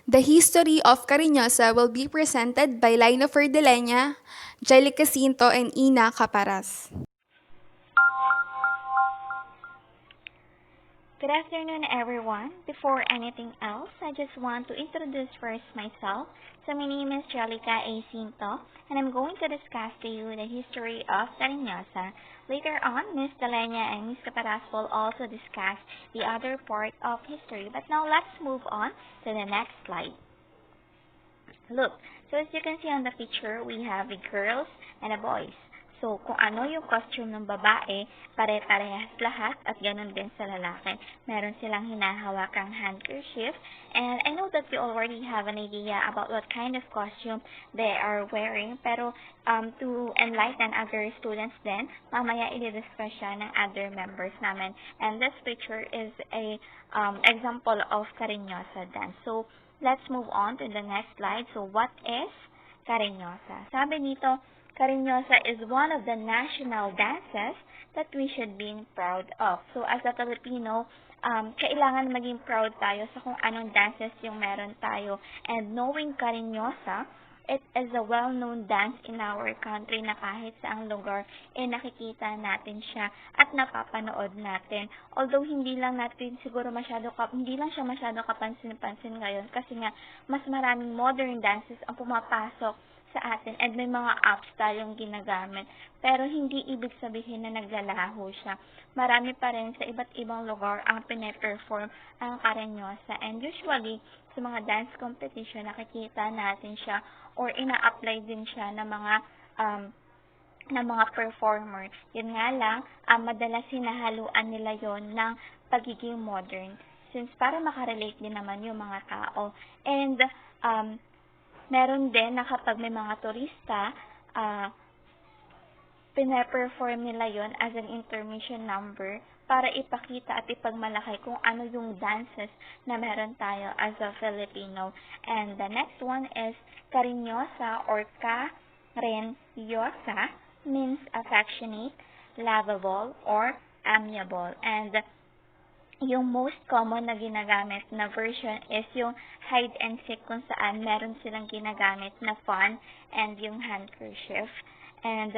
The history of Carinosa will be presented by Lina Ferdelena, Jelly Casinto, and Ina Caparas. Good afternoon, everyone. Before anything else, I just want to introduce first myself. So my name is Jelica A. Cinto, and I'm going to discuss to you the history of Carinosa. Later on, Ms. Delenia and Ms. Caparas will also discuss the other part of history. But now let's move on to the next slide. Look, so as you can see on the picture, we have a girls and a boys. So, kung ano yung costume ng babae, pare-parehas lahat at ganun din sa lalaki. Meron silang hinahawakang handkerchief. And I know that you already have an idea about what kind of costume they are wearing. Pero to enlighten other students din, mamaya i-discuss siya ng other members namin. And this picture is a example of Carinosa dance. So, let's move on to the next slide. So, what is Carinosa? Sabi nito, Carinosa is one of the national dances that we should be proud of. So, as a Filipino, kailangan maging proud tayo sa kung anong dances yung meron tayo. And knowing Carinosa, it is a well-known dance in our country na kahit saang lugar, nakikita natin siya at napapanood natin. Although hindi lang siya masyado kapansin-pansin ngayon kasi nga mas maraming modern dances ang pumapasok sa atin and may mga apps tayong ginagamit. Pero hindi ibig sabihin na naglalaho siya. Marami pa rin sa iba't ibang lugar ang pine-perform ang Carinosa. And usually, sa mga dance competition, nakikita natin siya or ina-apply din siya ng mga performer. Yun nga lang, madalas hinahaluan nila yon ng pagiging modern. Since para makarelate din naman yung mga tao. And, meron din na kapag may mga turista, pina-perform nila yon as an intermission number para ipakita at ipagmalaki kung ano yung dances na meron tayo as a Filipino. And the next one is Carinosa or Carinyosa, means affectionate, lovable, or amiable. And yung most common na ginagamit na version is yung hide and seek kung saan meron silang ginagamit na fun and yung handkerchief. And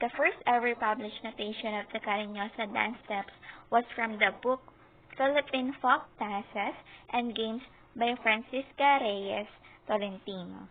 the first ever published notation of the Carinosa dance steps was from the book Philippine Folk Dances and Games by Francisca Reyes Tolentino.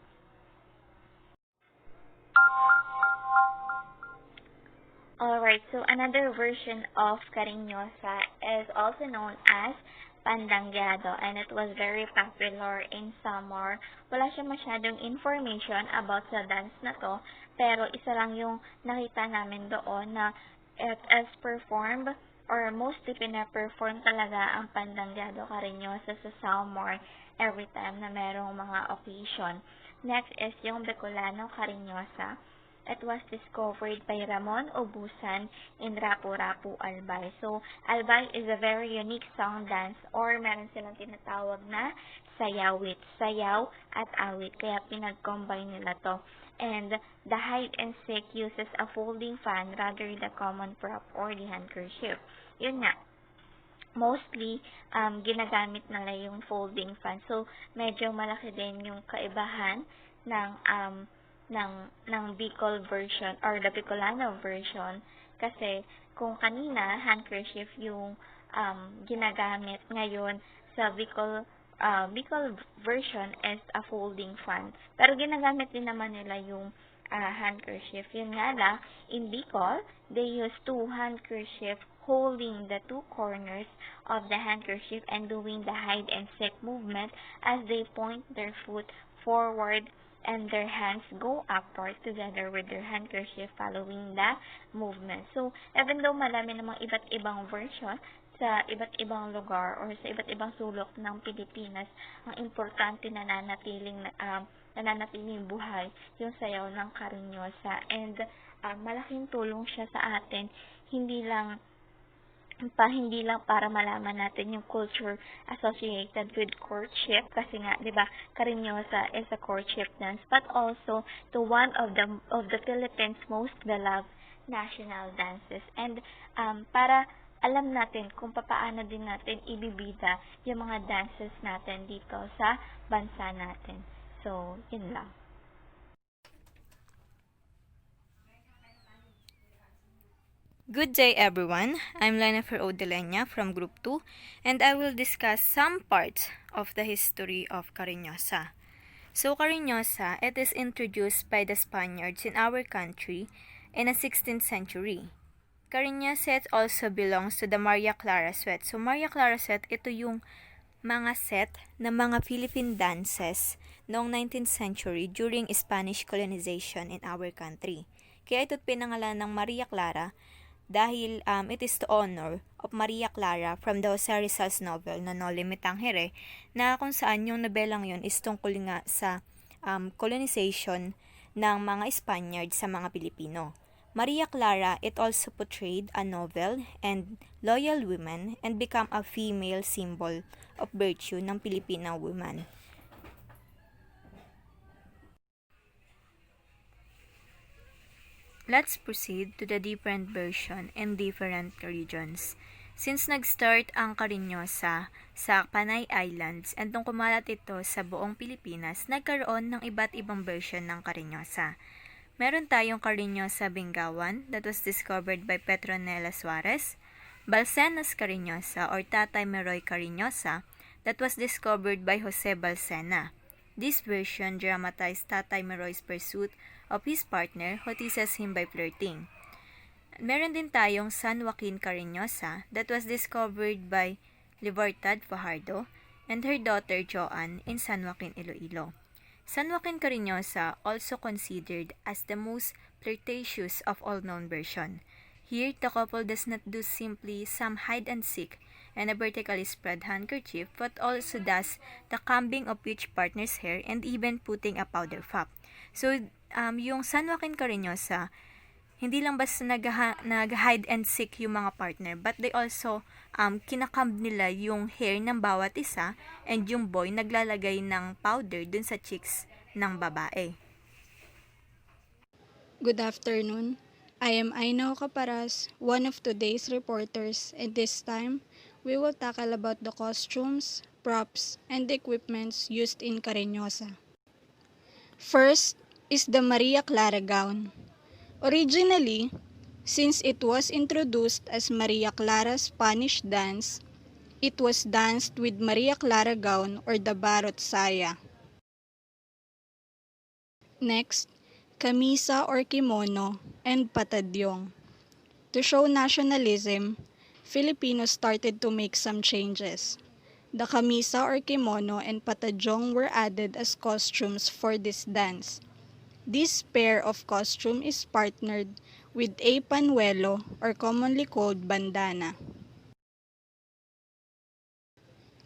Alright, so another version of Carinosa is also known as Pandangyado, and it was very popular in summer. Wala siya masyadong information about sa dance na to, pero isa lang yung nakita namin doon na it is performed or mostly pina-perform talaga ang Pandangyado Carinosa sa summer every time na merong mga occasion. Next is yung Bicolano Carinosa. It was discovered by Ramon Obusan in Rapu-Rapu, Albay. So, Albay is a very unique song dance or meron silang tinatawag na sayawit, sayaw at awit. Kaya pinag-combine nila to. And the hide and seek uses a folding fan rather the common prop or the handkerchief. Yun nga. Mostly, ginagamit nila yung folding fan. So, medyo malaki din yung kaibahan ng Bicol version or the Bicolano version kasi kung kanina handkerchief yung ginagamit ngayon sa Bicol version is a folding fan. Pero ginagamit din naman nila yung handkerchief. Yun nga lang, in Bicol, they use two handkerchief holding the two corners of the handkerchief and doing the hide and seek movement as they point their foot forward and their hands go upward together with their handkerchief following the movement. So, even though marami namang iba't ibang version sa iba't ibang lugar or sa iba't ibang sulok ng Pilipinas, ang importante nananatiling buhay yung sayaw ng Carinosa. And malaking tulong siya sa atin, hindi lang para malaman natin yung culture associated with courtship kasi nga 'di ba Carinosa is a courtship dance, but also to one of the Philippines most beloved national dances. And para alam natin kung paano din natin ibibida yung mga dances natin dito sa bansa natin. So, yun lang. Good day, everyone. I'm Lennifer Odelenya from Group 2, and I will discuss some parts of the history of Carinosa. So, Carinosa, it is introduced by the Spaniards in our country in the 16th century. Carinosa also belongs to the Maria Clara set. So, Maria Clara set, ito yung mga set na mga Philippine dances noong 19th century during Spanish colonization in our country. Kaya ito't pinangalan ng Maria Clara dahil it is to honor of Maria Clara from the Jose Rizal's novel na No Limit Tangere, na kung saan yung nobelang yun is tungkol nga sa colonization ng mga Spaniard sa mga Pilipino. Maria Clara, it also portrayed a noble and loyal woman and become a female symbol of virtue ng Filipino woman. Let's proceed to the different version in different regions. Since nag-start ang Carinosa sa Panay Islands and nung kumalat ito sa buong Pilipinas, nagkaroon ng iba't ibang version ng Carinosa. Meron tayong Carinosa Bengawan that was discovered by Petronella Suarez, Balsena's Carinosa or Tatay Meroy Carinosa that was discovered by Jose Balsena. This version dramatized Tatay Meroy's pursuit of his partner who teases him by flirting. Meron din tayong San Joaquin Carinosa that was discovered by Libertad Fajardo and her daughter Joan in San Joaquin, Iloilo. San Joaquin Carinosa also considered as the most flirtatious of all known version. Here, the couple does not do simply some hide and seek and a vertically spread handkerchief, but also does the combing of each partner's hair and even putting a powder puff. So, yung San Joaquin Carinosa, hindi lang basta nag-hide and seek yung mga partner, but they also kinakamb nila yung hair ng bawat isa, and yung boy naglalagay ng powder dun sa cheeks ng babae. Good afternoon. I am Aino Caparas, one of today's reporters, and this time, we will tackle about the costumes, props, and equipments used in Carinosa. First is the Maria Clara gown. Originally, since it was introduced as Maria Clara's Spanish dance, it was danced with Maria Clara gown or the barot saya. Next, kamisa or kimono and patadyong. To show nationalism, Filipinos started to make some changes. The kamisa or kimono and patadyong were added as costumes for this dance. This pair of costume is partnered with a panuelo or commonly called bandana.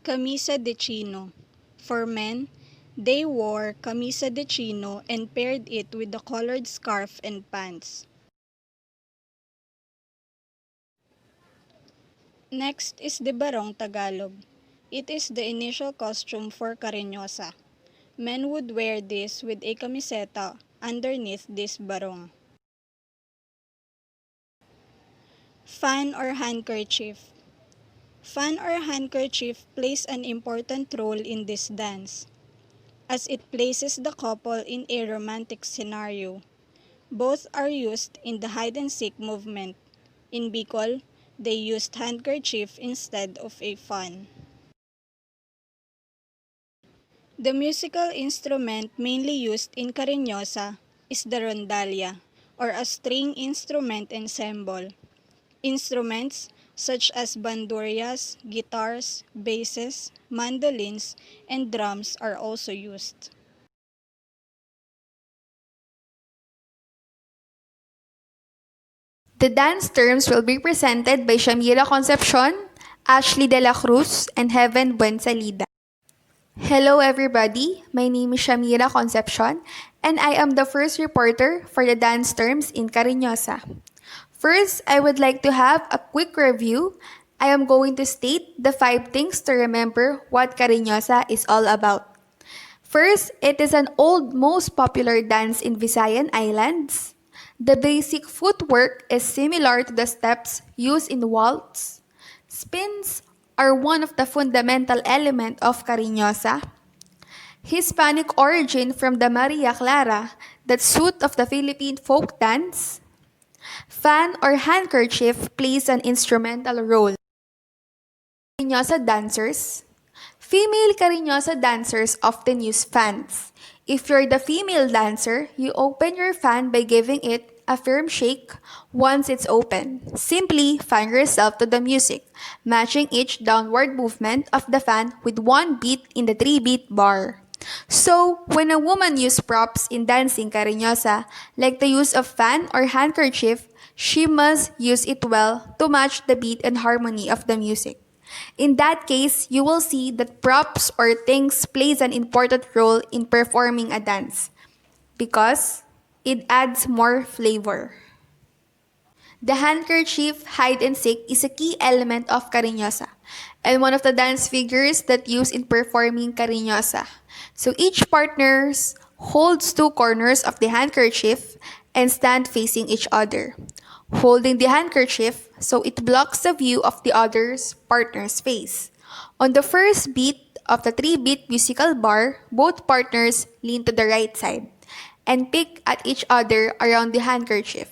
Camisa de chino. For men, they wore camisa de chino and paired it with the colored scarf and pants. Next is the barong Tagalog. It is the initial costume for Carinosa. Men would wear this with a camiseta underneath this barong. Fan or handkerchief. Fan or handkerchief plays an important role in this dance, as it places the couple in a romantic scenario. Both are used in the hide-and-seek movement. In Bicol, they used handkerchief instead of a fan. The musical instrument mainly used in Carinosa is the rondalla, or a string instrument ensemble. Instruments such as bandurias, guitars, basses, mandolins, and drums are also used. The dance terms will be presented by Shamira Concepcion, Ashley De La Cruz, and Heaven Buensalida. Hello everybody, my name is Shamira Concepcion, and I am the first reporter for the dance terms in Carinosa. First, I would like to have a quick review. I am going to state the 5 things to remember what Carinosa is all about. First, it is an old, most popular dance in Visayan Islands. The basic footwork is similar to the steps used in waltz. Spins are one of the fundamental elements of Carinosa. Hispanic origin from the Maria Clara, that suit of the Philippine folk dance. Fan or handkerchief plays an instrumental role. Carinosa dancers. Female Carinosa dancers often use fans. If you're the female dancer, you open your fan by giving it a firm shake once it's open. Simply fan yourself to the music, matching each downward movement of the fan with one beat in the 3-beat bar. So, when a woman uses props in dancing Carinosa, like the use of fan or handkerchief, she must use it well to match the beat and harmony of the music. In that case, you will see that props or things plays an important role in performing a dance because it adds more flavor. The handkerchief hide and seek is a key element of Carinosa and one of the dance figures that used in performing Carinosa. So each partner holds two corners of the handkerchief and stand facing each other, holding the handkerchief so it blocks the view of the other's partner's face. On the first beat of the 3-beat musical bar, both partners lean to the right side and pick at each other around the handkerchief.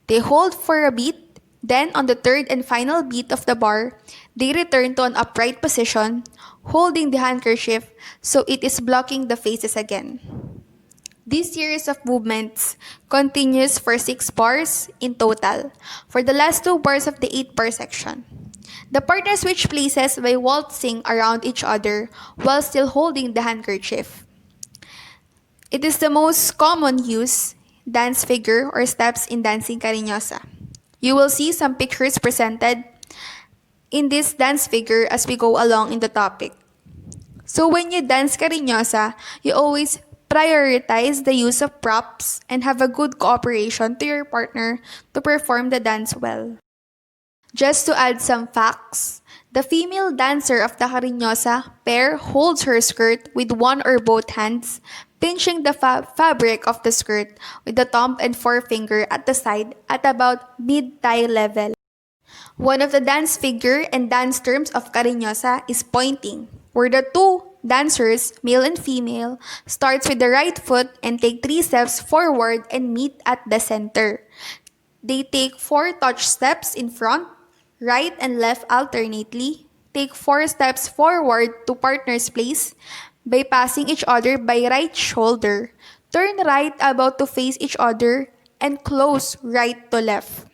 They hold for a beat, then on the third and final beat of the bar, they return to an upright position, holding the handkerchief so it is blocking the faces again. This series of movements continues for 6 bars in total, for the last 2 bars of the 8-bar section. The partners switch places by waltzing around each other while still holding the handkerchief. It is the most common use dance figure or steps in dancing Carinosa. You will see some pictures presented in this dance figure as we go along in the topic. So when you dance Carinosa, you always prioritize the use of props and have a good cooperation to your partner to perform the dance well. Just to add some facts, the female dancer of the Carinosa pair holds her skirt with one or both hands, pinching the fabric of the skirt with the thumb and forefinger at the side at about mid-thigh level. One of the dance figure and dance terms of Carinosa is pointing, where the two dancers, male and female, starts with the right foot and take 3 steps forward and meet at the center. They take 4 touch steps in front, right and left alternately, take 4 steps forward to partner's place by passing each other by right shoulder, turn right about to face each other, and close right to left.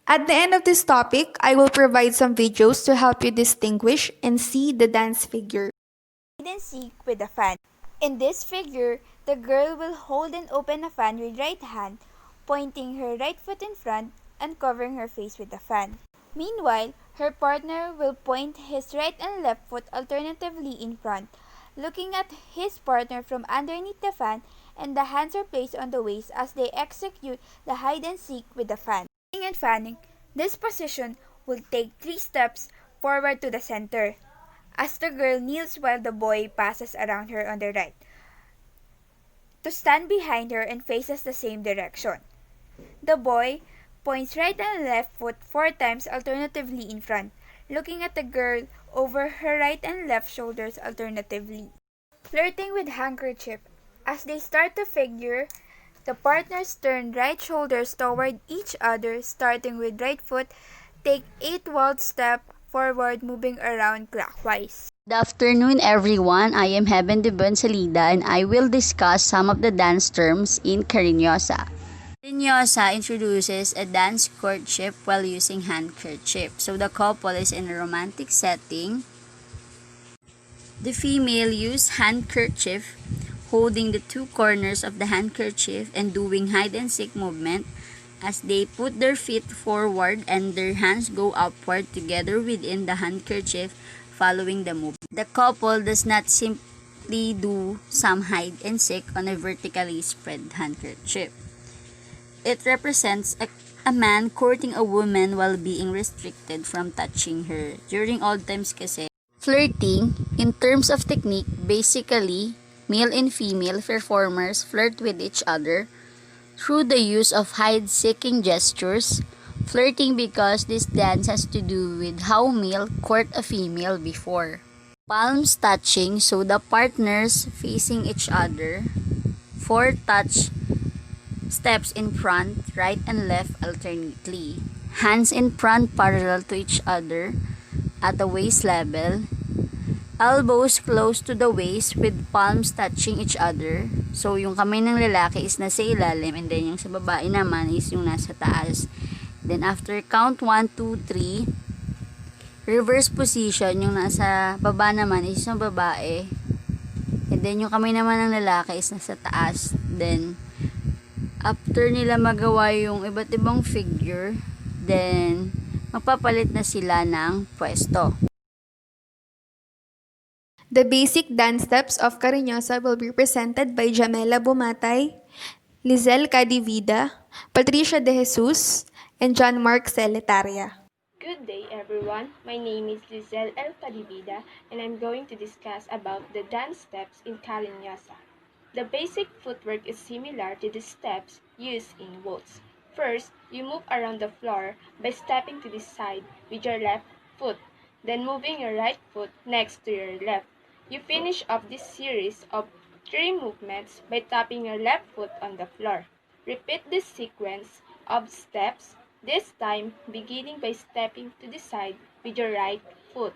At the end of this topic, I will provide some videos to help you distinguish and see the dance figure. Hide and seek with a fan. In this figure, the girl will hold and open a fan with right hand, pointing her right foot in front and covering her face with the fan. Meanwhile, her partner will point his right and left foot alternatively in front, looking at his partner from underneath the fan, and the hands are placed on the waist as they execute the hide and seek with the fan. And fanning, this position will take 3 steps forward to the center, as the girl kneels while the boy passes around her on the right, to stand behind her and faces the same direction. The boy points right and left foot 4 times alternatively in front, looking at the girl over her right and left shoulders alternatively. Flirting with handkerchief. As they start to figure, the partners turn right shoulders toward each other, starting with right foot, take 8 wild step forward, moving around clockwise. Good afternoon, everyone. I am Heaven de Bonsalida and I will discuss some of the dance terms in Carinosa. Carinosa introduces a dance courtship while using handkerchief. So the couple is in a romantic setting. The female use handkerchief, holding the 2 corners of the handkerchief and doing hide and seek movement as they put their feet forward and their hands go upward together within the handkerchief following the movement. The couple does not simply do some hide and seek on a vertically spread handkerchief. It represents a man courting a woman while being restricted from touching her. During old times kasi, flirting, in terms of technique, basically, male and female performers flirt with each other through the use of hide-seeking gestures, Flirting because this dance has to do with how male court a female before. Palms touching, so the partners facing each other. 4 touch steps in front, right and left alternately. Hands in front parallel to each other at the waist level. Elbows close to the waist with palms touching each other. So, yung kamay ng lalaki is nasa ilalim and then yung sa babae naman is yung nasa taas. Then, after count 1, 2, 3, reverse position, yung nasa baba naman is yung babae. And then, yung kamay naman ng lalaki is nasa taas. Then, after nila magawa yung iba't ibang figure, then, magpapalit na sila ng pwesto. The basic dance steps of Carinosa will be presented by Jamela Bumatay, Lizelle Cadivida, Patricia De Jesus, and John Mark Celetaria. Good day everyone, my name is Lizelle L. Cadivida and I'm going to discuss about the dance steps in Carinosa. The basic footwork is similar to the steps used in waltz. First, you move around the floor by stepping to the side with your left foot, then moving your right foot next to your left. You finish off this series of 3 movements by tapping your left foot on the floor. Repeat this sequence of steps, this time beginning by stepping to the side with your right foot.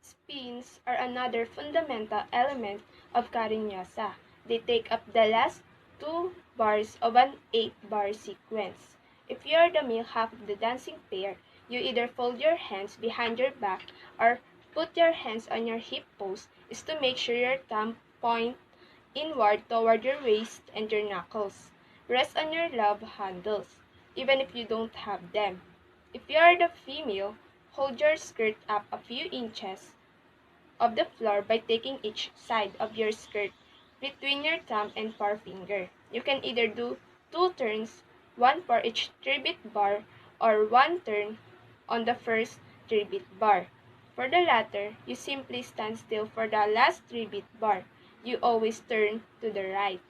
Spins are another fundamental element of Carinosa. They take up the last 2 bars of an 8-bar sequence. If you are the male half of the dancing pair, you either fold your hands behind your back or put your hands on your hip post is to make sure your thumb point inward toward your waist and your knuckles. Rest on your love handles, even if you don't have them. If you are the female, hold your skirt up a few inches of the floor by taking each side of your skirt between your thumb and forefinger. You can either do 2 turns, 1 for each 3-beat bar, or 1 turn on the first 3-beat bar. For the latter, you simply stand still for the last 3-beat bar. You always turn to the right.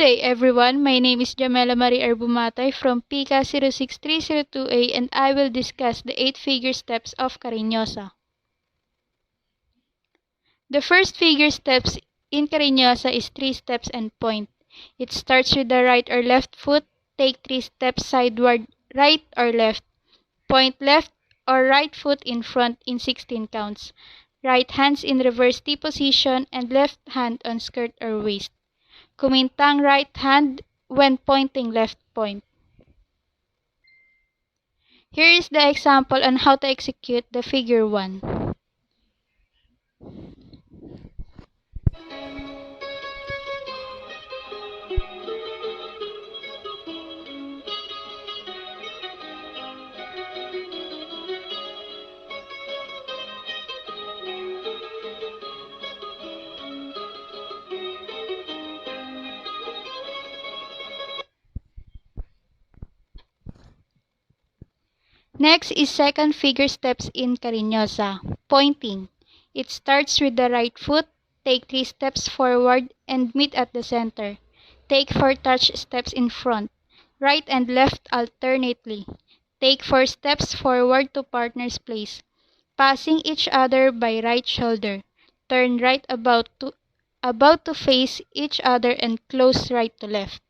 day, everyone. My name is Jamela Marie Arbumatay from PICA 06302A, and I will discuss the 8-figure steps of Carinosa. The first figure steps in Carinosa is 3 steps and point. It starts with the right or left foot. Take 3 steps sideward, right or left. Point left or right foot in front in 16 counts. Right hands in reverse T position and left hand on skirt or waist. Kumintang right hand when pointing left point. Here is the example on how to execute the figure 1. Next is second figure steps in Carinosa. Pointing. It starts with the right foot. Take 3 steps forward and meet at the center. Take 4 touch steps in front, right and left alternately. Take 4 steps forward to partner's place, passing each other by right shoulder. Turn right about to face each other and close right to left.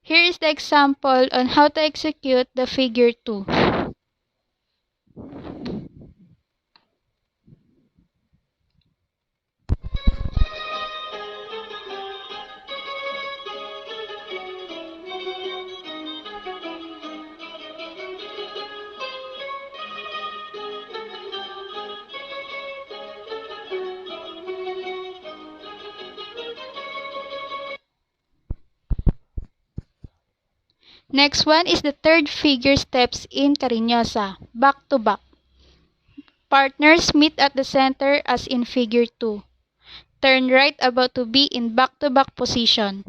Here is the example on how to execute the figure 2. Next one is the third figure steps in Carinosa, back to back. Partners meet at the center as in figure 2. Turn right about to be in back-to-back position,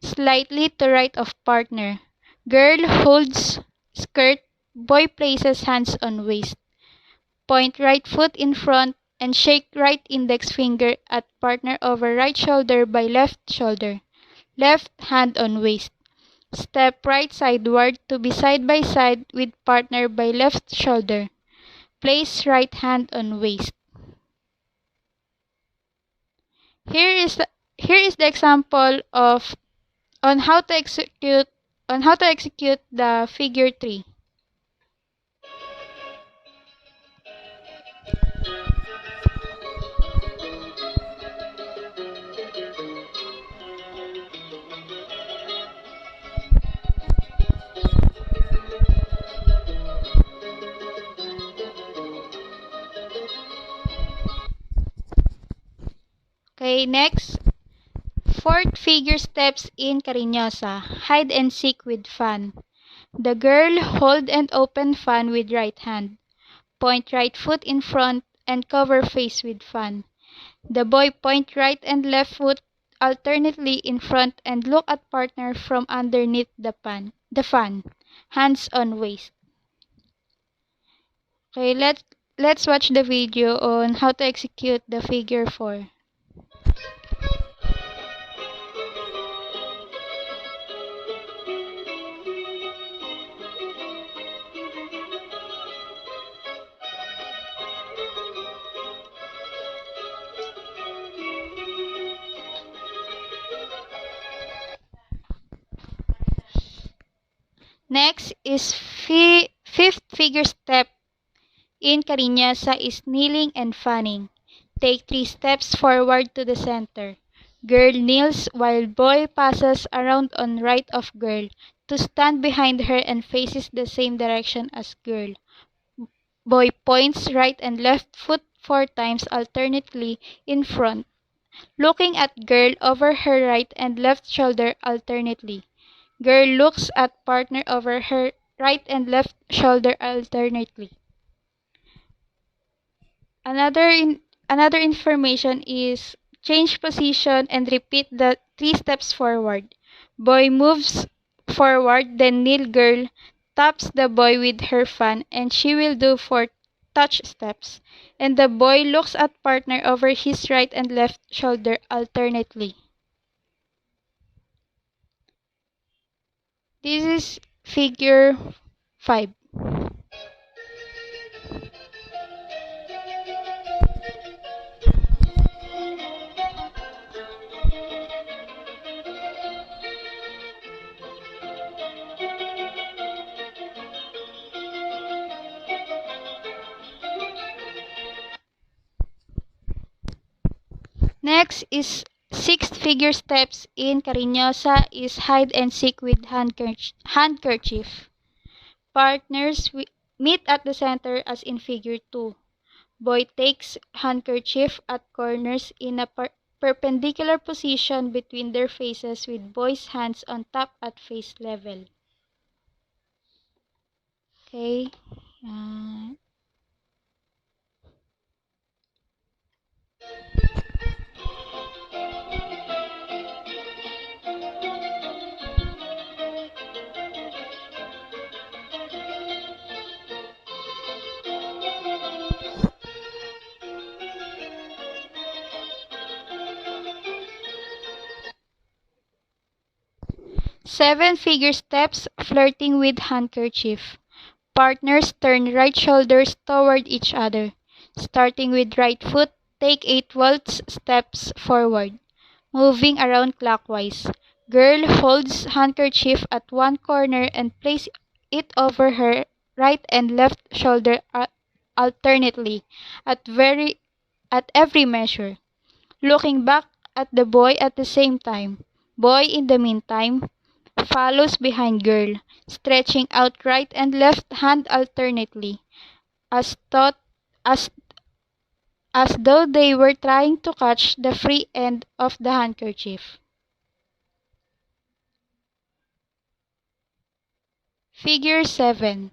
slightly to right of partner. Girl holds skirt, boy places hands on waist. Point right foot in front and shake right index finger at partner over right shoulder by left shoulder. Left hand on waist. Step right sideward to be side by side with partner by left shoulder. Place right hand on waist. Here is the example of on how to execute the figure 3. Okay, next. Fourth figure steps in Carinosa, hide and seek with fan. The girl hold and open fan with right hand. Point right foot in front and cover face with fan. The boy point right and left foot alternately in front and look at partner from underneath the fan. Hands on waist. Okay, let's watch the video on how to execute the figure 4. Next is fifth figure step in Carinosa is kneeling and fanning. Take 3 steps forward to the center. Girl kneels while boy passes around on right of girl to stand behind her and faces the same direction as girl. Boy points right and left foot 4 times alternately in front, looking at girl over her right and left shoulder alternately. Girl looks at partner over her right and left shoulder alternately. Another information is change position and repeat the 3 steps forward. Boy moves forward, then kneel girl taps the boy with her fan and she will do 4 touch steps, and the boy looks at partner over his right and left shoulder alternately. This is figure 5. Next is sixth figure steps in Carinosa is hide and seek with handkerchief. Partners meet at the center as in figure 2. Boy takes handkerchief at corners in a perpendicular position between their faces with boy's hands on top at face level. Okay. Uh, 7 figure steps flirting with handkerchief. Partners turn right shoulders toward each other. Starting with right foot, take 8 waltz steps forward, moving around clockwise. Girl holds handkerchief at one corner and place it over her right and left shoulder alternately at every measure, looking back at the boy at the same time. Boy in the meantime follows behind girl, stretching out right and left hand alternately, as thought as as though they were trying to catch the free end of the handkerchief. Figure 7.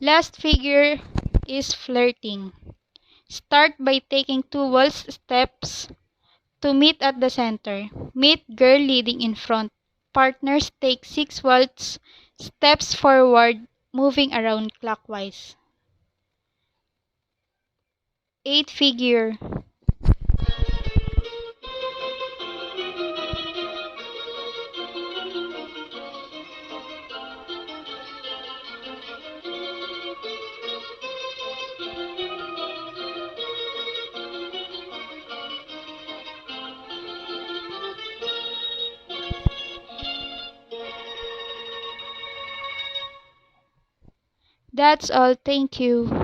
Last figure is flirting. Start by taking 2 waltz steps to meet at the center. Meet girl leading in front. Partners take 6 waltz steps forward, moving around clockwise. 8 figure. That's all. Thank you.